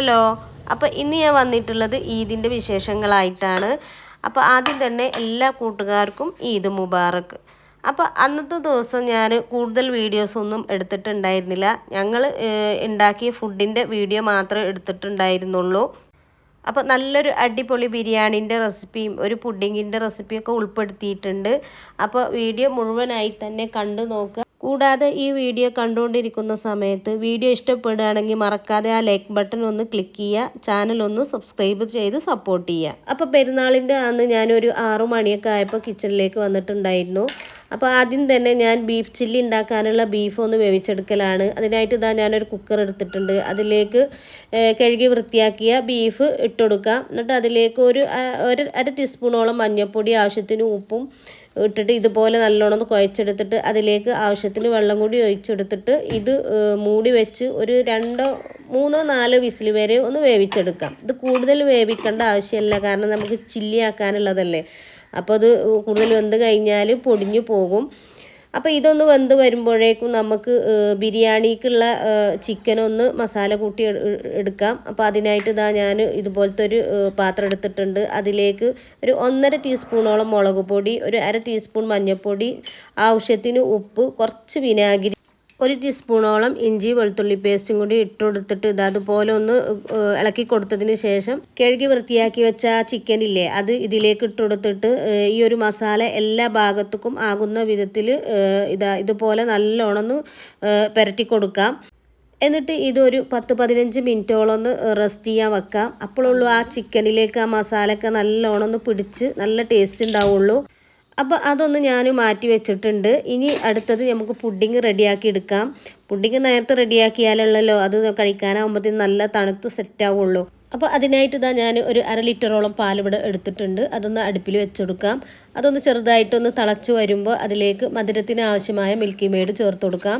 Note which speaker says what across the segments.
Speaker 1: Hello, അപ്പോൾ ഇന്ന് ഞാൻ വന്നിട്ടുള്ളത് ഈദിൻ്റെ വിശേഷങ്ങളായിട്ടാണ്. അപ്പോൾ ആദ്യം തന്നെ എല്ലാ കൂട്ടുകാർക്കും ഈദ് മുബാറക്ക്. അപ്പോൾ അന്നത്തെ ദിവസം ഞാൻ കൂടുതൽ വീഡിയോസൊന്നും എടുത്തിട്ടുണ്ടായിരുന്നില്ല. ഞങ്ങൾ ഉണ്ടാക്കിയ ഫുഡിൻ്റെ വീഡിയോ മാത്രമേ എടുത്തിട്ടുണ്ടായിരുന്നുള്ളൂ. അപ്പോൾ നല്ലൊരു അടിപൊളി ബിരിയാണീൻ്റെ റെസിപ്പിയും ഒരു പുഡിങ്ങിൻ്റെ റെസിപ്പിയൊക്കെ ഉൾപ്പെടുത്തിയിട്ടുണ്ട്. അപ്പോൾ വീഡിയോ മുഴുവനായി തന്നെ കണ്ടു നോക്കുക. കൂടാതെ ഈ വീഡിയോ കണ്ടുകൊണ്ടിരിക്കുന്ന സമയത്ത് വീഡിയോ ഇഷ്ടപ്പെടുകയാണെങ്കിൽ മറക്കാതെ ആ ലൈക്ക് ബട്ടൺ ഒന്ന് ക്ലിക്ക് ചെയ്യുക, ചാനൽ ഒന്ന് സബ്സ്ക്രൈബ് ചെയ്ത് സപ്പോർട്ട് ചെയ്യുക. അപ്പോൾ പെരുന്നാളിൻ്റെ അന്ന് ഞാനൊരു 6 മണിയൊക്കെ ആയപ്പോൾ കിച്ചണിലേക്ക് വന്നിട്ടുണ്ടായിരുന്നു. അപ്പോൾ ആദ്യം തന്നെ ഞാൻ ബീഫ് ചില്ലി ഉണ്ടാക്കാനുള്ള ബീഫ് ഒന്ന് വേവിച്ചെടുക്കലാണ്. അതിനായിട്ട് ഇതാ ഞാനൊരു കുക്കർ എടുത്തിട്ടുണ്ട്. അതിലേക്ക് കഴുകി വൃത്തിയാക്കിയ ബീഫ് ഇട്ടുകൊടുക്കാം. എന്നിട്ട് അതിലേക്ക് ഒരു അര ടീസ്പൂണോളം മഞ്ഞൾപ്പൊടി, ആവശ്യത്തിന് ഉപ്പും ഇട്ടിട്ട് ഇതുപോലെ നല്ലോണം ഒന്ന് കുഴച്ചെടുത്തിട്ട് അതിലേക്ക് ആവശ്യത്തിന് വെള്ളം കൂടി ഒഴിച്ചെടുത്തിട്ട് ഇത് മൂടി വെച്ച് ഒരു 2, 3, 4 വിസിൽ വരെ ഒന്ന് വേവിച്ചെടുക്കാം. ഇത് കൂടുതൽ വേവിക്കേണ്ട ആവശ്യമില്ല, കാരണം നമുക്ക് ചില്ലി ആക്കാനുള്ളതല്ലേ. അപ്പോൾ അത് കൂടുതൽ വെന്ത് കഴിഞ്ഞാൽ പൊടിഞ്ഞു പോകും. അപ്പോൾ ഇതൊന്ന് വെന്ത് വരുമ്പോഴേക്കും നമുക്ക് ബിരിയാണിക്കുള്ള ചിക്കനൊന്ന് മസാല കൂട്ടി എടുക്കാം. അപ്പോൾ അതിനായിട്ട് ഇതാ ഞാൻ ഇതുപോലത്തെ ഒരു പാത്രം എടുത്തിട്ടുണ്ട്. അതിലേക്ക് ഒരു 1.5 ടീസ്പൂണോളം മുളക് പൊടി, ഒരു 1/2 ടീസ്പൂൺ മഞ്ഞൾപ്പൊടി, ആവശ്യത്തിന് ഉപ്പ്, കുറച്ച് വിനാഗിരി, 1 ടീസ്പൂണോളം ഇഞ്ചി വെളുത്തുള്ളി പേസ്റ്റും കൂടി ഇട്ട് കൊടുത്തിട്ട് അതുപോലെ ഒന്ന് ഇളക്കി കൊടുത്തതിന് ശേഷം കഴുകി വൃത്തിയാക്കി വെച്ച ആ ചിക്കനില്ലേ അത് ഇതിലേക്ക് ഇട്ട് കൊടുത്തിട്ട് ഈ ഒരു മസാല എല്ലാ ഭാഗത്തേക്കും ആകുന്ന വിധത്തിൽ ഇതുപോലെ നല്ലോണം ഒന്ന് പുരട്ടി കൊടുക്കാം. എന്നിട്ട് ഇതൊരു 10-15 മിനിറ്റോളം ഒന്ന് റെസ്റ്റ് ചെയ്യാൻ വെക്കാം. അപ്പോഴുള്ളൂ ആ ചിക്കനിലേക്ക് ആ മസാലയൊക്കെ നല്ലോണം ഒന്ന് പിടിച്ച് നല്ല ടേസ്റ്റ് ഉണ്ടാവുള്ളൂ. അപ്പോൾ അതൊന്ന് ഞാൻ മാറ്റി വെച്ചിട്ടുണ്ട്. ഇനി അടുത്തത് നമുക്ക് പുഡിങ് റെഡിയാക്കി എടുക്കാം. പുഡിങ് നേരത്തെ റെഡിയാക്കിയാലുള്ളല്ലോ അത് കഴിക്കാനാകുമ്പോഴത്തേന് നല്ല തണുത്ത് സെറ്റാവുള്ളൂ. അപ്പോൾ അതിനായിട്ട് ഇതാ ഞാൻ ഒരു 1/2 ലിറ്ററോളം പാൽ ഇവിടെ എടുത്തിട്ടുണ്ട്. അതൊന്ന് അടുപ്പിൽ വെച്ചെടുക്കാം. അതൊന്ന് ചെറുതായിട്ടൊന്ന് തിളച്ച് വരുമ്പോൾ അതിലേക്ക് മധുരത്തിന് ആവശ്യമായ മിൽക്കി മെയ്ഡ് ചേർത്ത് കൊടുക്കാം.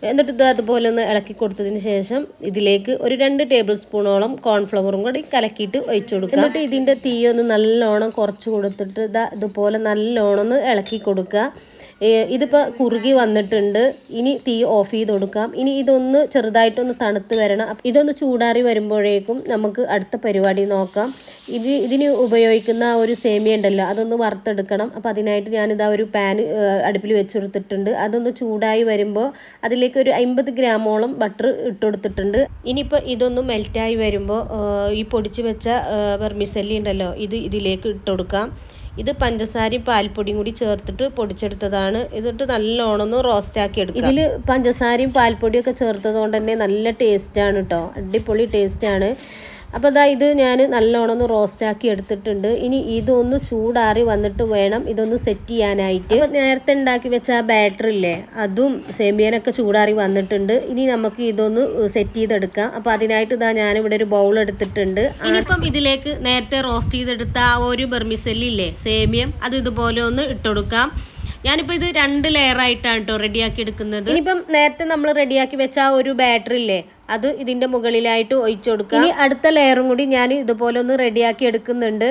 Speaker 1: എന്നിട്ട് ഇത് അതുപോലെ ഒന്ന് ഇളക്കി കൊടുത്തതിന് ശേഷം ഇതിലേക്ക് ഒരു 2 ടേബിൾ സ്പൂണോളം കോൺഫ്ലവറും കൂടി കലക്കിയിട്ട് ഒഴിച്ചു കൊടുക്കുക. എന്നിട്ട് ഇതിൻ്റെ തീയൊന്ന് നല്ലോണം കുറച്ച് കൊടുത്തിട്ട് ഇതുപോലെ നല്ലോണം ഒന്ന് ഇളക്കി കൊടുക്കുക. ഇതിപ്പോൾ കുറുകി വന്നിട്ടുണ്ട്. ഇനി തീ ഓഫ് ചെയ്ത് കൊടുക്കാം. ഇനി ഇതൊന്ന് ചെറുതായിട്ടൊന്ന് തണുത്ത് വരണം. ഇതൊന്ന് ചൂടാറി വരുമ്പോഴേക്കും നമുക്ക് അടുത്ത പരിപാടി നോക്കാം. ഇതിന് ഉപയോഗിക്കുന്ന ഒരു സേമിയ ഉണ്ടല്ലോ അതൊന്ന് വറുത്തെടുക്കണം. അപ്പോൾ അതിനായിട്ട് ഞാനിതാ ഒരു പാൻ അടുപ്പിൽ വെച്ചെടുത്തിട്ടുണ്ട്. അതൊന്ന് ചൂടായി വരുമ്പോൾ അതിലേക്ക് ഒരു 50 ഗ്രാമോളം ബട്ടർ ഇട്ട് കൊടുത്തിട്ടുണ്ട്. ഇനിയിപ്പോൾ ഇതൊന്ന് മെൽറ്റായി വരുമ്പോൾ ഈ പൊടിച്ച് വെച്ച വെർമിസെല്ലി ഉണ്ടല്ലോ ഇതിലേക്ക് ഇട്ട് കൊടുക്കാം. ഇത് പഞ്ചസാരയും പാൽപ്പൊടിയും കൂടി ചേർത്തിട്ട് പൊടിച്ചെടുത്തതാണ്. എന്നിട്ട് നല്ലോണം ഒന്ന് റോസ്റ്റാക്കി എടുക്കുക. ഇതിൽ പഞ്ചസാരയും പാൽപ്പൊടിയൊക്കെ ചേർത്തത് കൊണ്ട് തന്നെ നല്ല ടേസ്റ്റാണ് കേട്ടോ, അടിപൊളി ടേസ്റ്റാണ്. അപ്പോൾ ഇത് ഞാൻ നല്ലോണം ഒന്ന് റോസ്റ്റാക്കി എടുത്തിട്ടുണ്ട്. ഇനി ഇതൊന്ന് ചൂടാറി വന്നിട്ട് വേണം ഇതൊന്ന് സെറ്റ് ചെയ്യാനായിട്ട്. അപ്പോൾ നേരത്തെ ഉണ്ടാക്കി വെച്ച ആ ബാറ്ററില്ലേ അതും സേമിയനൊക്കെ ചൂടാറി വന്നിട്ടുണ്ട്. ഇനി നമുക്ക് ഇതൊന്ന് സെറ്റ് ചെയ്തെടുക്കാം. അപ്പോൾ അതിനായിട്ട് ഞാനിവിടെ ഒരു ബൗൾ എടുത്തിട്ടുണ്ട്. ഇനിയിപ്പം ഇതിലേക്ക് നേരത്തെ റോസ്റ്റ് ചെയ്തെടുത്ത ആ ഒരു ബെർമിസെല്ലില്ലേ സേമിയം അത് ഇതുപോലെ ഒന്ന് ഇട്ടുകൊടുക്കാം. ഞാനിപ്പോൾ ഇത് 2 ലെയറായിട്ടാണ് കേട്ടോ റെഡിയാക്കി എടുക്കുന്നത്. ഇനിയിപ്പം നേരത്തെ നമ്മൾ റെഡിയാക്കി വെച്ച ആ ഒരു ബാറ്ററില്ലേ അത് ഇതിൻ്റെ മുകളിലായിട്ട് ഒഴിച്ചു കൊടുക്കുക. ഇനി അടുത്ത ലെയറും കൂടി ഞാൻ ഇതുപോലെ ഒന്ന് റെഡിയാക്കി എടുക്കുന്നുണ്ട്.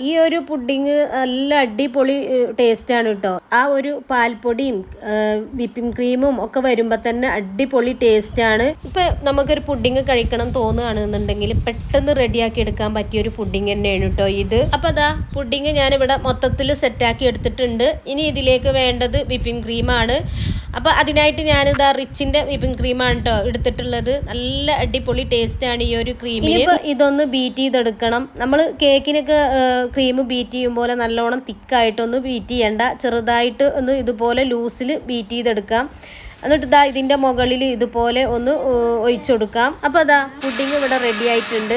Speaker 1: ഈ ഒരു പുഡിങ് നല്ല അടിപൊളി ടേസ്റ്റാണ് കേട്ടോ. ആ ഒരു പാൽപ്പൊടിയും വിപ്പിംഗ് ക്രീമും ഒക്കെ വരുമ്പോൾ തന്നെ അടിപൊളി ടേസ്റ്റാണ്. ഇപ്പം നമുക്കൊരു പുഡിങ് കഴിക്കണം തോന്നുകയാണെന്നുണ്ടെങ്കിൽ പെട്ടെന്ന് റെഡിയാക്കി എടുക്കാൻ പറ്റിയൊരു പുഡിങ് തന്നെയാണ് കേട്ടോ ഇത്. അപ്പോൾ പുഡിങ് ഞാനിവിടെ മൊത്തത്തിൽ സെറ്റാക്കി എടുത്തിട്ടുണ്ട്. ഇനി ഇതിലേക്ക് വേണ്ടത് വിപ്പിംഗ് ക്രീമാണ്. അപ്പോൾ അതിനായിട്ട് ഞാനിതാ റിച്ചിൻ്റെ വിപ്പിംഗ് ക്രീമാണ് കേട്ടോ എടുത്തിട്ടുള്ളത്. നല്ല അടിപൊളി ടേസ്റ്റാണ് ഈ ഒരു ക്രീമിന്. ഇതൊന്ന് ബീറ്റ് ചെയ്തെടുക്കണം. നമ്മൾ കേക്കിനൊക്കെ ക്രീം ബീറ്റ് ചെയ്യും പോലെ നല്ലോണം തിക്കായിട്ടൊന്ന് ബീറ്റ് ചെയ്യണ്ട, ചെറുതായിട്ട് ഒന്ന് ഇതുപോലെ ലൂസിൽ ബീറ്റ് ചെയ്തെടുക്കാം. എന്നിട്ട് ഇതിൻ്റെ മുകളിൽ ഇതുപോലെ ഒന്ന് ഒഴിച്ചു കൊടുക്കാം. അപ്പോൾ പുഡിങ് ഇവിടെ റെഡി ആയിട്ടുണ്ട്,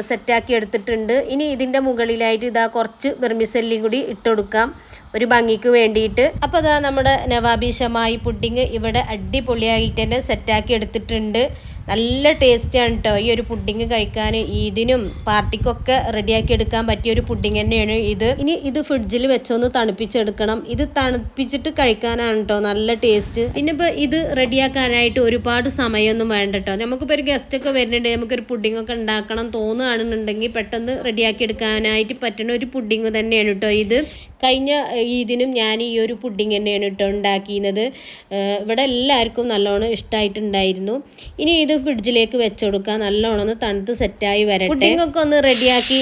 Speaker 1: സെറ്റാക്കി എടുത്തിട്ടുണ്ട്. ഇനി ഇതിൻ്റെ മുകളിലായിട്ട് കുറച്ച് വെർമിസെല്ലിയും കൂടി ഇട്ടുകൊടുക്കാം ഒരു ഭംഗിക്ക് വേണ്ടിയിട്ട്. അപ്പോൾ നമ്മുടെ നവാബി ഷമായി പുഡിങ് ഇവിടെ അടിപൊളിയായിട്ട് തന്നെ സെറ്റാക്കി എടുത്തിട്ടുണ്ട്. നല്ല ടേസ്റ്റാണ് കേട്ടോ ഈ ഒരു പുഡിങ് കഴിക്കാൻ. ഈദിനും പാർട്ടിക്കൊക്കെ റെഡിയാക്കി എടുക്കാൻ പറ്റിയ ഒരു പുഡിങ് തന്നെയാണ് ഇത്. ഇനി ഇത് ഫ്രിഡ്ജിൽ വെച്ചൊന്ന് തണുപ്പിച്ചെടുക്കണം. ഇത് തണുപ്പിച്ചിട്ട് കഴിക്കാനാണ് കേട്ടോ നല്ല ടേസ്റ്റ്. പിന്നെ ഇപ്പോൾ ഇത് റെഡിയാക്കാനായിട്ട് ഒരുപാട് സമയമൊന്നും വേണ്ട കേട്ടോ. നമുക്കിപ്പോൾ ഒരു ഗസ്റ്റൊക്കെ വരുന്നുണ്ട്, നമുക്കൊരു പുഡിങ്ങൊക്കെ ഉണ്ടാക്കണം തോന്നുകയാണെന്നുണ്ടെങ്കിൽ പെട്ടെന്ന് റെഡിയാക്കി എടുക്കാനായിട്ട് പറ്റുന്ന ഒരു പുഡിങ് തന്നെയാണ് കേട്ടോ ഇത്. കഴിഞ്ഞ ഈദിനും ഞാൻ ഈ ഒരു പുഡിങ് തന്നെയാണ് കേട്ടോ ഉണ്ടാക്കിയത്. ഇവിടെ എല്ലാവർക്കും നല്ലോണം ഇഷ്ടമായിട്ടുണ്ടായിരുന്നു. ഇനി ഇത് ഇത് ഫ്രിഡ്ജിലേക്ക് വെച്ചുകൊടുക്കുക. നല്ലോണം ഒന്ന് തണുത്ത് സെറ്റായി വരട്ടെ. പുഡിങ്ങൊക്കെ ഒന്ന് റെഡിയാക്കി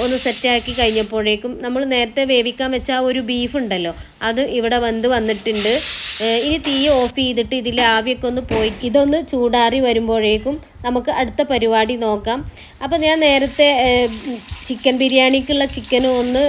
Speaker 1: ഒന്ന് സെറ്റാക്കി കഴിഞ്ഞപ്പോഴേക്കും നമ്മൾ നേരത്തെ വേവിക്കാൻ വെച്ച ആ ഒരു ബീഫ് ഉണ്ടല്ലോ, അത് ഇവിടെ വന്നിട്ടുണ്ട്. ഇനി തീ ഓഫ് ചെയ്തിട്ട് ഇതിൽ ആവിയൊക്കെ ഒന്ന് പോയി ഇതൊന്ന് ചൂടാറി വരുമ്പോഴേക്കും നമുക്ക് അടുത്ത പരിപാടി നോക്കാം. അപ്പോൾ ഞാൻ നേരത്തെ ചിക്കൻ ബിരിയാണിക്കുള്ള ചിക്കനും ഒന്ന്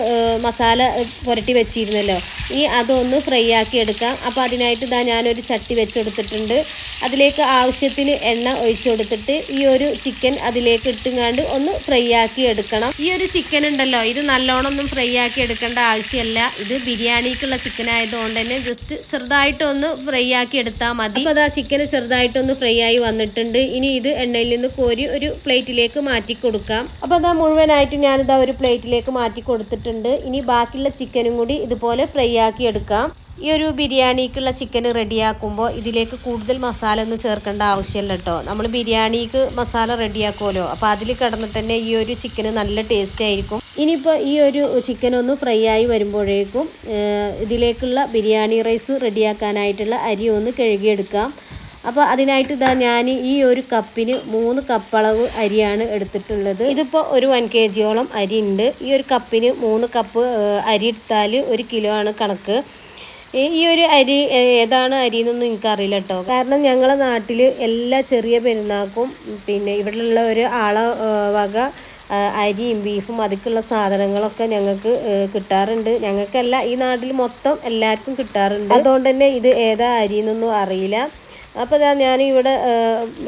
Speaker 1: മസാല പുരട്ടി വെച്ചിരുന്നല്ലോ, ഇനി അതൊന്ന് ഫ്രൈ ആക്കി എടുക്കാം. അപ്പോൾ അതിനായിട്ട് ഞാനൊരു ചട്ടി വെച്ചെടുത്തിട്ടുണ്ട്. അതിലേക്ക് ആവശ്യത്തിന് എണ്ണ ഒഴിച്ചു കൊടുത്തിട്ട് ഈ ഒരു ചിക്കൻ അതിലേക്ക് ഇട്ടുങ്ങാണ്ട് ഒന്ന് ഫ്രൈ ആക്കി എടുക്കണം. ഈ ഒരു ചിക്കൻ ഉണ്ടല്ലോ, ഇത് നല്ലോണം ഒന്നും ഫ്രൈ ആക്കി എടുക്കേണ്ട ആവശ്യമില്ല. ഇത് ബിരിയാണിക്കുള്ള ചിക്കൻ ആയതുകൊണ്ട് തന്നെ ജസ്റ്റ് ചെറുതായിട്ടൊന്ന് ഫ്രൈ ആക്കി എടുത്താൽ മതി. അപ്പോൾ അതാ ചിക്കൻ ചെറുതായിട്ടൊന്ന് ഫ്രൈ ആയി വന്നിട്ടുണ്ട്. ഇനി ഇത് എണ്ണയിൽ നിന്ന് കോരി ഒരു പ്ലേറ്റിലേക്ക് മാറ്റി കൊടുക്കാം. അപ്പോൾ അതാ മുഴുവനായിട്ട് ഞാനിതാ ഒരു പ്ലേറ്റിലേക്ക് മാറ്റി കൊടുത്തിട്ടുണ്ട്. ഇനി ബാക്കിയുള്ള ചിക്കനും കൂടി ഇതുപോലെ ഫ്രൈ ആക്കി എടുക്കാം. ഈ ഒരു ബിരിയാണിക്കുള്ള ചിക്കൻ റെഡിയാക്കുമ്പോൾ ഇതിലേക്ക് കൂടുതൽ മസാല ഒന്നും ചേർക്കേണ്ട ആവശ്യമില്ല കേട്ടോ. നമ്മൾ ബിരിയാണിക്ക് മസാല റെഡിയാക്കുമല്ലോ, അപ്പോൾ അതിൽ കിടന്നിട്ട് തന്നെ ഈ ഒരു ചിക്കന് നല്ല ടേസ്റ്റ് ആയിരിക്കും. ഇനിയിപ്പോൾ ഈ ഒരു ചിക്കൻ ഒന്ന് ഫ്രൈ ആയി വരുമ്പോഴേക്കും ഇതിലേക്കുള്ള ബിരിയാണി റൈസ് റെഡിയാക്കാനായിട്ടുള്ള അരി ഒന്ന് കഴുകിയെടുക്കാം. അപ്പോൾ അതിനായിട്ട് ഞാൻ ഈ ഒരു കപ്പിന് 3 കപ്പളവ് അരിയാണ് എടുത്തിട്ടുള്ളത്. ഇതിപ്പോൾ ഒരു 1 kg അരി ഉണ്ട്. ഈ ഒരു കപ്പിന് 3 കപ്പ് അരി എടുത്താൽ 1 കിലോ ആണ് കണക്ക്. ഈ ഒരു അരി ഏതാണ് അരി എന്നൊന്നും എനിക്കറിയില്ല കേട്ടോ. കാരണം ഞങ്ങളുടെ നാട്ടിൽ എല്ലാ ചെറിയ പെരുന്നാൾക്കും പിന്നെ ഇവിടെയുള്ള ഒരു വക അരിയും ബീഫും അതിക്കുള്ള സാധനങ്ങളൊക്കെ ഞങ്ങൾക്ക് കിട്ടാറുണ്ട്. ഞങ്ങൾക്കല്ല, ഈ നാട്ടിൽ മൊത്തം എല്ലാവർക്കും കിട്ടാറുണ്ട്. അതുകൊണ്ട് തന്നെ ഇത് ഏതാ അരി എന്നൊന്നും അറിയില്ല. അപ്പോൾ ഞാനിവിടെ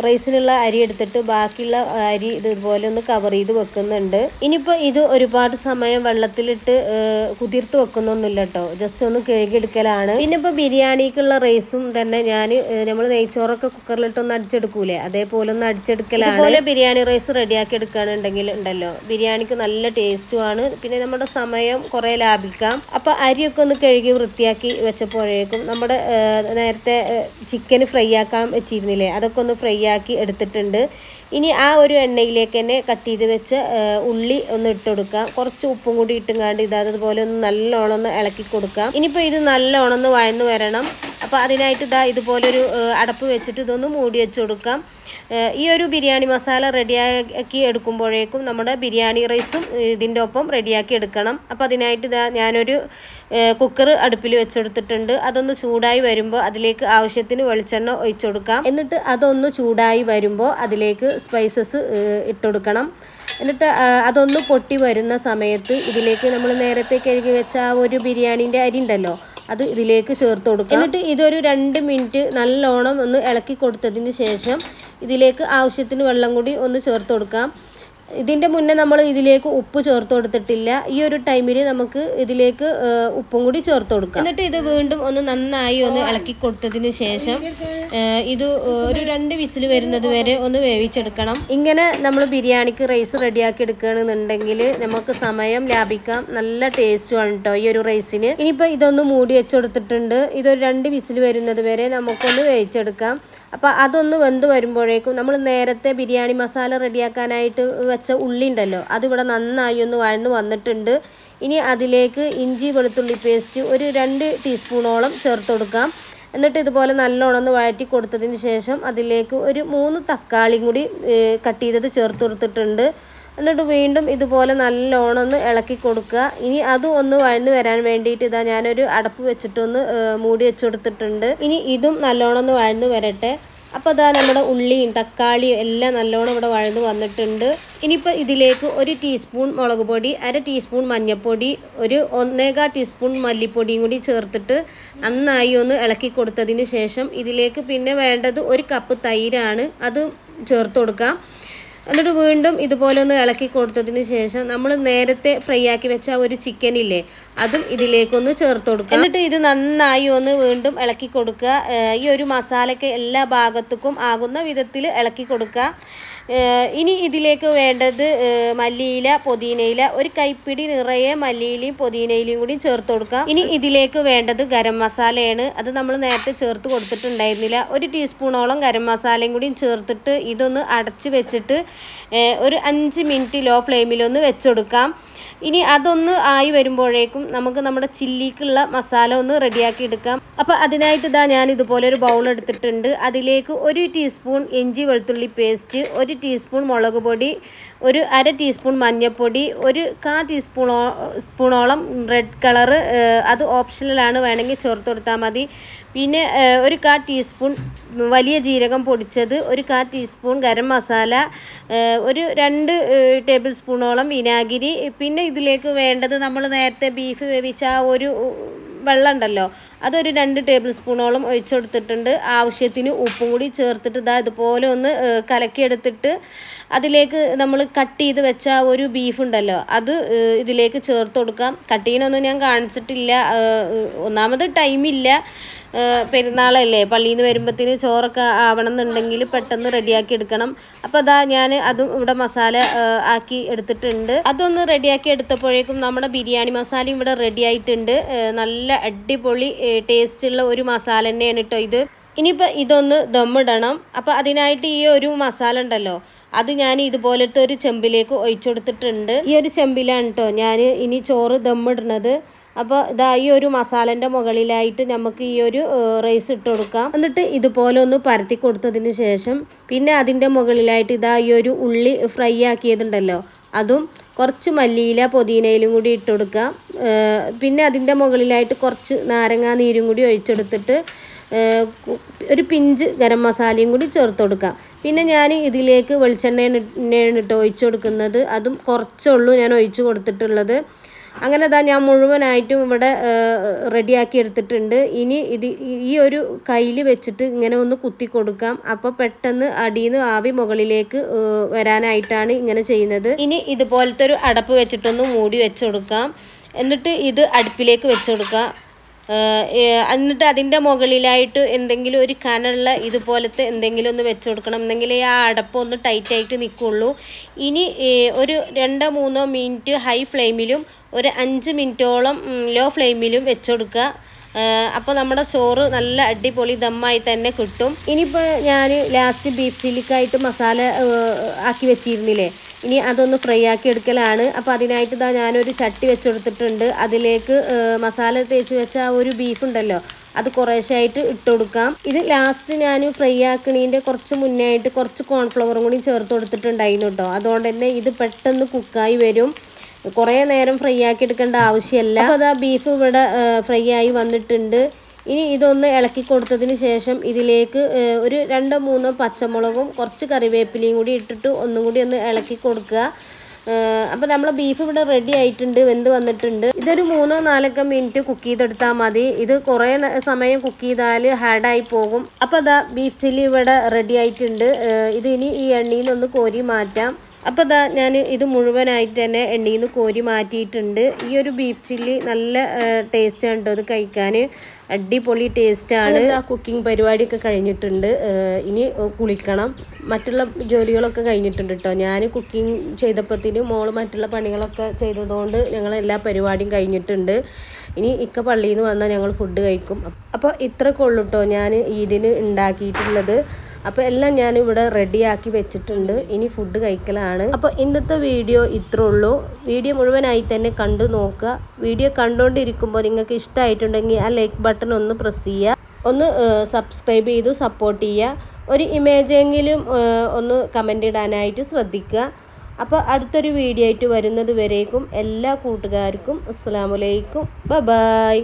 Speaker 1: റൈസിനുള്ള അരി എടുത്തിട്ട് ബാക്കിയുള്ള അരി ഇതുപോലെ ഒന്ന് കവർ ചെയ്ത് വെക്കുന്നുണ്ട്. ഇനിയിപ്പോൾ ഇത് ഒരുപാട് സമയം വെള്ളത്തിലിട്ട് കുതിർത്ത് വെക്കുന്നൊന്നുമില്ല കേട്ടോ, ജസ്റ്റ് ഒന്ന് കഴുകിയെടുക്കലാണ്. പിന്നെ ഇപ്പോൾ ബിരിയാണിക്കുള്ള റൈസും തന്നെ നമ്മൾ നെയ്ച്ചോറൊക്കെ കുക്കറിലിട്ടൊന്ന് അടിച്ചെടുക്കൂലേ, അതേപോലെ ഒന്ന് അടിച്ചെടുക്കലാണ്. അതുപോലെ ബിരിയാണി റൈസ് റെഡിയാക്കി എടുക്കുകയാണെന്നുണ്ടെങ്കിൽ ഉണ്ടല്ലോ, ബിരിയാണിക്ക് നല്ല ടേസ്റ്റുമാണ്. പിന്നെ നമ്മുടെ സമയം കുറേ ലാഭിക്കാം. അപ്പോൾ അരിയൊക്കെ ഒന്ന് കഴുകി വൃത്തിയാക്കി വെച്ചപ്പോഴേക്കും നമ്മുടെ നേരത്തെ ചിക്കൻ ഫ്രൈ ആക്കാൻ വെച്ചിരുന്നില്ലേ, അതൊക്കെ ഒന്ന് ഫ്രൈ ആക്കി എടുത്തിട്ടുണ്ട്. ഇനി ആ ഒരു എണ്ണയിലേക്ക് തന്നെ കട്ട് ചെയ്ത് വെച്ച് ഉള്ളി ഒന്ന് ഇട്ട് കൊടുക്കാം. കുറച്ച് ഉപ്പും കൂടി ഇട്ടുങ്ങാണ്ട് അതുപോലെ ഒന്ന് നല്ലോണം ഒന്ന് ഇളക്കി കൊടുക്കാം. ഇനിയിപ്പോൾ ഇത് നല്ലോണം ഒന്ന് വഴന്ന് വരണം. അപ്പോൾ അതിനായിട്ട് ഇതുപോലൊരു അടപ്പ് വെച്ചിട്ട് ഇതൊന്ന് മൂടി വെച്ച് കൊടുക്കാം. ഈ ഒരു ബിരിയാണി മസാല റെഡിയാക്കി എടുക്കുമ്പോഴേക്കും നമ്മുടെ ബിരിയാണി റൈസും ഇതിൻ്റെ ഒപ്പം റെഡിയാക്കി എടുക്കണം. അപ്പോൾ അതിനായിട്ട് ഞാനൊരു കുക്കർ അടുപ്പിൽ വെച്ചെടുത്തിട്ടുണ്ട്. അതൊന്ന് ചൂടായി വരുമ്പോൾ അതിലേക്ക് ആവശ്യത്തിന് വെളിച്ചെണ്ണ ഒഴിച്ചു കൊടുക്കാം. എന്നിട്ട് അതൊന്ന് ചൂടായി വരുമ്പോൾ അതിലേക്ക് സ്പൈസസ് ഇട്ടുകൊടുക്കണം. എന്നിട്ട് അതൊന്ന് പൊട്ടി വരുന്ന സമയത്ത് ഇതിലേക്ക് നമ്മൾ നേരത്തെ കഴുകി വെച്ച ആ ഒരു ബിരിയാണീൻ്റെ അരി ഉണ്ടല്ലോ, അത് ഇതിലേക്ക് ചേർത്ത് കൊടുക്കുക. എന്നിട്ട് ഇതൊരു 2 മിനിറ്റ് നല്ലോണം ഒന്ന് ഇളക്കി കൊടുത്തതിന് ശേഷം ഇതിലേക്ക് ആവശ്യത്തിന് വെള്ളം കൂടി ഒന്ന് ചേർത്ത് കൊടുക്കാം. ഇതിൻ്റെ മുന്നേ നമ്മൾ ഇതിലേക്ക് ഉപ്പ് ചേർത്ത് കൊടുത്തിട്ടില്ല. ഈ ഒരു ടൈമിൽ നമുക്ക് ഇതിലേക്ക് ഉപ്പും കൂടി ചേർത്ത് കൊടുക്കാം. എന്നിട്ട് ഇത് വീണ്ടും ഒന്ന് നന്നായി ഒന്ന് ഇളക്കി കൊടുത്തതിന് ശേഷം ഇത് ഒരു 2 വിസിൽ വരുന്നത് വരെ ഒന്ന് വേവിച്ചെടുക്കണം. ഇങ്ങനെ നമ്മൾ ബിരിയാണിക്ക് റൈസ് റെഡിയാക്കി എടുക്കുകയാണെന്നുണ്ടെങ്കിൽ നമുക്ക് സമയം ലാഭിക്കാം. നല്ല ടേസ്റ്റുമാണ് കേട്ടോ ഈ ഒരു റൈസിന്. ഇനിയിപ്പോൾ ഇതൊന്ന് മൂടി വെച്ചെടുത്തിട്ടുണ്ട്. ഇതൊരു 2 വിസിൽ വരുന്നത് വരെ നമുക്കൊന്ന് വേവിച്ചെടുക്കാം. അപ്പോൾ അതൊന്ന് വെന്ത് വരുമ്പോഴേക്കും നമ്മൾ നേരത്തെ ബിരിയാണി മസാല റെഡിയാക്കാനായിട്ട് വെച്ച ഉള്ളി ഉണ്ടല്ലോ, അതിവിടെ നന്നായി ഒന്ന് വഴന്ന് വന്നിട്ടുണ്ട്. ഇനി അതിലേക്ക് ഇഞ്ചി വെളുത്തുള്ളി പേസ്റ്റ് ഒരു 2 ടീസ്പൂണോളം ചേർത്ത് കൊടുക്കാം. എന്നിട്ട് ഇതുപോലെ നല്ലോണം ഒന്ന് വഴറ്റി കൊടുത്തതിന് ശേഷം അതിലേക്ക് ഒരു 3 തക്കാളിയും കൂടി കട്ട് ചെയ്തത് ചേർത്ത് കൊടുത്തിട്ടുണ്ട്. എന്നിട്ട് വീണ്ടും ഇതുപോലെ നല്ലോണം ഒന്ന് ഇളക്കി കൊടുക്കുക. ഇനി അതും ഒന്ന് വഴന്ന് വരാൻ വേണ്ടിയിട്ട് ഞാനൊരു അടപ്പ് വെച്ചിട്ടൊന്ന് മൂടി വെച്ച് കൊടുത്തിട്ടുണ്ട്. ഇനി ഇതും നല്ലോണം ഒന്ന് വഴന്ന് വരട്ടെ. അപ്പോൾ നമ്മുടെ ഉള്ളിയും തക്കാളിയും എല്ലാം നല്ലോണം ഇവിടെ വഴന്ന് വന്നിട്ടുണ്ട്. ഇനിയിപ്പോൾ ഇതിലേക്ക് 1 ടീസ്പൂൺ മുളക് പൊടി, 1/2 ടീസ്പൂൺ മഞ്ഞൾപ്പൊടി, ഒരു 1/4 ടീസ്പൂൺ മല്ലിപ്പൊടിയും കൂടി ചേർത്തിട്ട് നന്നായി ഒന്ന് ഇളക്കി കൊടുത്തതിന് ശേഷം ഇതിലേക്ക് പിന്നെ വേണ്ടത് 1 കപ്പ് തൈരാണ്, അത് ചേർത്ത് കൊടുക്കാം. എന്നിട്ട് വീണ്ടും ഇതുപോലെ ഒന്ന് ഇളക്കി കൊടുത്തതിന് ശേഷം നമ്മൾ നേരത്തെ ഫ്രൈ ആക്കി വെച്ച ഒരു ചിക്കനില്ലേ, അതും ഇതിലേക്കൊന്ന് ചേർത്ത് കൊടുക്കുക. എന്നിട്ട് ഇത് നന്നായി ഒന്ന് വീണ്ടും ഇളക്കി കൊടുക്കുക. ഈ ഒരു മസാലയ്ക്ക് എല്ലാ ഭാഗത്തേക്കും ആകുന്ന വിധത്തിൽ ഇളക്കി കൊടുക്കുക. ഇനി ഇതിലേക്ക് വേണ്ടത് മല്ലിയില, പുതിനയില, ഒരു കൈപ്പിടി നിറയെ മല്ലിയിലയും പുതിനയിലയും കൂടി ചേർത്ത് കൊടുക്കാം. ഇനി ഇതിലേക്ക് വേണ്ടത് ഗരം മസാലയാണ്. അത് നമ്മൾ നേരത്തെ ചേർത്ത് കൊടുത്തിട്ടുണ്ടായിരുന്നില്ല. 1 ടീസ്പൂണോളം ഗരം മസാലയും കൂടി ചേർത്തിട്ട് ഇതൊന്ന് അടച്ച് വെച്ചിട്ട് ഒരു 5 മിനിറ്റ് ലോ ഫ്ലെയിമിലൊന്ന് വെച്ചെടുക്കാം. ഇനി അതൊന്ന് ആയി വരുമ്പോഴേക്കും നമുക്ക് നമ്മുടെ ചില്ലിക്കുള്ള മസാല ഒന്ന് റെഡിയാക്കി എടുക്കാം. അപ്പോൾ അതിനായിട്ട് ഇതാ ഞാൻ ഇതുപോലെ ഒരു ബൗൾ എടുത്തിട്ടുണ്ട്. അതിലേക്ക് 1 ടീസ്പൂൺ ഇഞ്ചി വെളുത്തുള്ളി പേസ്റ്റ്, 1 ടീസ്പൂൺ മുളക് പൊടി, ഒരു 1/2 ടീസ്പൂൺ മഞ്ഞൾപ്പൊടി, ഒരു 1/4 സ്പൂണോളം റെഡ് കളറ്, അത് ഓപ്ഷണലാണ്, വേണമെങ്കിൽ ചേർത്ത് കൊടുത്താൽ മതി. പിന്നെ ഒരു 1/4 ടീസ്പൂൺ വലിയ ജീരകം പൊടിച്ചത്, ഒരു 1/4 ടീസ്പൂൺ ഗരം മസാല, ഒരു 2 ടേബിൾ സ്പൂണോളം വിനാഗിരി. പിന്നെ ഇതിലേക്ക് വേണ്ടത് നമ്മൾ നേരത്തെ ബീഫ് വേവിച്ച ആ ഒരു വെള്ളം ഉണ്ടല്ലോ, അതൊരു 2 ടേബിൾ സ്പൂണോളം ഒഴിച്ചു കൊടുത്തിട്ടുണ്ട്. ആവശ്യത്തിന് ഉപ്പും കൂടി ചേർത്തിട്ട് ഇതുപോലെ ഒന്ന് കലക്കിയെടുത്തിട്ട് അതിലേക്ക് നമ്മൾ കട്ട് ചെയ്ത് വെച്ച ഒരു ബീഫ് ഉണ്ടല്ലോ അത് ഇതിലേക്ക് ചേർത്ത് കൊടുക്കാം. കട്ട് ചെയ്യാനൊന്നും ഞാൻ കാണിച്ചിട്ടില്ല, ഒന്നാമത് ടൈമില്ല, പെരുന്നാളല്ലേ, പള്ളിയിൽ നിന്ന് വരുമ്പോഴത്തേന് ചോറൊക്കെ ആവണം എന്നുണ്ടെങ്കിൽ പെട്ടെന്ന് റെഡിയാക്കി എടുക്കണം. അപ്പോൾ അതാ ഞാൻ അതും ഇവിടെ മസാല ആക്കി എടുത്തിട്ടുണ്ട്. അതൊന്ന് റെഡിയാക്കി എടുത്തപ്പോഴേക്കും നമ്മുടെ ബിരിയാണി മസാലയും ഇവിടെ റെഡി ആയിട്ടുണ്ട്. നല്ല അടിപൊളി ടേസ്റ്റുള്ള ഒരു മസാല തന്നെയാണ് കേട്ടോ ഇത്. ഇനിയിപ്പോൾ ഇതൊന്ന് ദമ്മിടണം. അപ്പോൾ അതിനായിട്ട് ഈ ഒരു മസാല ഉണ്ടല്ലോ അത് ഞാൻ ഇതുപോലത്തെ ഒരു ചെമ്പിലേക്ക് ഒഴിച്ചു കൊടുത്തിട്ടുണ്ട്. ഈ ഒരു ചെമ്പിലാണ് കേട്ടോ ഞാൻ ഇനി ചോറ് ദമ്മിടുന്നത്. അപ്പോൾ ഇതാ ഈ ഒരു മസാലൻ്റെ മുകളിലായിട്ട് നമുക്ക് ഈ ഒരു റൈസ് ഇട്ട് കൊടുക്കാം. എന്നിട്ട് ഇതുപോലെ ഒന്ന് പരത്തി കൊടുത്തതിന് ശേഷം പിന്നെ അതിൻ്റെ മുകളിലായിട്ട് ഇതാ ഈ ഒരു ഉള്ളി ഫ്രൈ ആക്കിയതുണ്ടല്ലോ അതും കുറച്ച് മല്ലിയില പുതിനയിലും കൂടി ഇട്ട് കൊടുക്കാം. പിന്നെ അതിൻ്റെ മുകളിലായിട്ട് കുറച്ച് നാരങ്ങാ നീരും കൂടി ഒഴിച്ചെടുത്തിട്ട് ഒരു പിഞ്ച് ഗരം മസാലയും കൂടി ചേർത്ത് കൊടുക്കാം. പിന്നെ ഞാൻ ഇതിലേക്ക് വെളിച്ചെണ്ണയാണ് ഇട്ട് ഒഴിച്ചു കൊടുക്കുന്നത്. അതും കുറച്ചുള്ളൂ ഞാൻ ഒഴിച്ചു കൊടുത്തിട്ടുള്ളത്. അങ്ങനെ ഞാൻ മുഴുവനായിട്ടും ഇവിടെ റെഡിയാക്കി എടുത്തിട്ടുണ്ട്. ഇനി ഈ ഒരു കയ്യിൽ വെച്ചിട്ട് ഇങ്ങനെ ഒന്ന് കുത്തി കൊടുക്കാം. അപ്പോൾ പെട്ടെന്ന് അടിയിൽ നിന്ന് ആവി മുകളിലേക്ക് വരാനായിട്ടാണ് ഇങ്ങനെ ചെയ്യുന്നത്. ഇനി ഇതുപോലത്തെ ഒരു അടപ്പ് വെച്ചിട്ടൊന്ന് മൂടി വെച്ച് കൊടുക്കാം. എന്നിട്ട് ഇത് അടുപ്പിലേക്ക് വെച്ച് കൊടുക്കാം. എന്നിട്ട് അതിൻ്റെ മുകളിലായിട്ട് എന്തെങ്കിലും ഒരു കനമുള്ള ഇതുപോലത്തെ എന്തെങ്കിലും ഒന്ന് വെച്ച് കൊടുക്കണം, എന്നെങ്കിലേ ആ അടപ്പ് ഒന്ന് ടൈറ്റായിട്ട് നിൽക്കുള്ളൂ. ഇനി ഒരു 2-3 മിനിറ്റ് ഹൈ ഫ്ലെയിമിലും ഒരു 5 മിനിറ്റോളം ലോ ഫ്ലെയിമിലും വെച്ച് കൊടുക്കുക. അപ്പോൾ നമ്മുടെ ചോറ് നല്ല അടിപൊളി ദമ്മായി തന്നെ കിട്ടും. ഇനിയിപ്പോൾ ഞാൻ ലാസ്റ്റ് ബീഫ് ചില്ലിക്കായിട്ട് മസാല ആക്കി വെച്ചിരുന്നില്ലേ, ഇനി അതൊന്ന് ഫ്രൈ ആക്കി എടുക്കലാണ്. അപ്പോൾ അതിനായിട്ട് ഞാനൊരു ചട്ടി വെച്ച് കൊടുത്തിട്ടുണ്ട്. അതിലേക്ക് മസാല തേച്ച് വെച്ച ആ ഒരു ബീഫ് ഉണ്ടല്ലോ അത് കുറേശ്ശായിട്ട് ഇട്ട് കൊടുക്കാം. ഇത് ലാസ്റ്റ് ഞാൻ ഫ്രൈ ആക്കണീൻ്റെ കുറച്ച് മുന്നേ ആയിട്ട് കുറച്ച് കോൺഫ്ലവറും കൂടി ചേർത്ത് കൊടുത്തിട്ടുണ്ടായിരുന്നു കേട്ടോ. അതുകൊണ്ട് തന്നെ ഇത് പെട്ടെന്ന് കുക്കായി വരും, കുറേ നേരം ഫ്രൈ ആക്കി എടുക്കേണ്ട ആവശ്യമില്ല. അപ്പോൾ അതാ ബീഫ് ഇവിടെ ഫ്രൈ ആയി വന്നിട്ടുണ്ട്. ഇനി ഇതൊന്ന് ഇളക്കി കൊടുത്തതിന് ശേഷം ഇതിലേക്ക് ഒരു 2-3 പച്ചമുളകും കുറച്ച് കറിവേപ്പിലയും കൂടി ഇട്ടിട്ട് ഒന്നും കൂടി ഒന്ന് ഇളക്കി കൊടുക്കുക. അപ്പോൾ നമ്മളെ ബീഫ് ഇവിടെ റെഡി ആയിട്ടുണ്ട്, വെന്ത് വന്നിട്ടുണ്ട്. ഇതൊരു 3-4 മിനിറ്റ് കുക്ക് ചെയ്തെടുത്താൽ മതി. ഇത് കുറേ സമയം കുക്ക് ചെയ്താൽ ഹാർഡായി പോകും. അപ്പോൾ ബീഫ് ചില്ലി ഇവിടെ റെഡി ആയിട്ടുണ്ട്. ഇത് ഇനി ഈ എണ്ണയിൽ നിന്ന് കോരി മാറ്റാം. അപ്പോൾ ഞാൻ ഇത് മുഴുവനായിട്ട് തന്നെ എണ്ണയിൽ നിന്ന് കോരി മാറ്റിയിട്ടുണ്ട്. ഈ ഒരു ബീഫ് ചില്ലി നല്ല ടേസ്റ്റാണ് കേട്ടോ, ഇത് കഴിക്കാൻ അടിപൊളി ടേസ്റ്റാണ്. കുക്കിംഗ് പരിപാടിയൊക്കെ കഴിഞ്ഞിട്ടുണ്ട്. ഇനി കുളിക്കണം, മറ്റുള്ള ജോലികളൊക്കെ കഴിഞ്ഞിട്ടുണ്ട് കേട്ടോ. ഞാൻ കുക്കിംഗ് ചെയ്തപ്പോഴത്തേനും മോള് മറ്റുള്ള പണികളൊക്കെ ചെയ്തതുകൊണ്ട് ഞങ്ങൾ എല്ലാ പരിപാടിയും കഴിഞ്ഞിട്ടുണ്ട്. ഇനി ഇക്ക പള്ളിയിൽ നിന്ന് വന്നാൽ ഞങ്ങൾ ഫുഡ് കഴിക്കും. അപ്പോൾ ഇത്രയൊക്കെ ഉള്ളൂ കേട്ടോ ഞാൻ ഇതിന് ഉണ്ടാക്കിയിട്ടുള്ളത്. അപ്പോൾ എല്ലാം ഞാനിവിടെ റെഡിയാക്കി വെച്ചിട്ടുണ്ട്. ഇനി ഫുഡ് കഴിക്കലാണ്. അപ്പോൾ ഇന്നത്തെ വീഡിയോ ഇത്രേ ഉള്ളൂ. വീഡിയോ മുഴുവനായി തന്നെ കണ്ടു നോക്കുക. വീഡിയോ കണ്ടുകൊണ്ടിരിക്കുമ്പോൾ നിങ്ങൾക്ക് ഇഷ്ടമായിട്ടുണ്ടെങ്കിൽ ആ ലൈക്ക് ബട്ടൺ ഒന്ന് പ്രസ് ചെയ്യുക, ഒന്ന് സബ്സ്ക്രൈബ് ചെയ്ത് സപ്പോർട്ട് ചെയ്യുക. ഒരു ഇമേജെങ്കിലും ഒന്ന് കമൻ്റ് ഇടാനായിട്ട് ശ്രദ്ധിക്കുക. അപ്പോൾ അടുത്തൊരു വീഡിയോ ആയിട്ട് വരുന്നത് വരേക്കും എല്ലാ കൂട്ടുകാർക്കും അസ്സലാമു അലൈക്കും, ബൈ.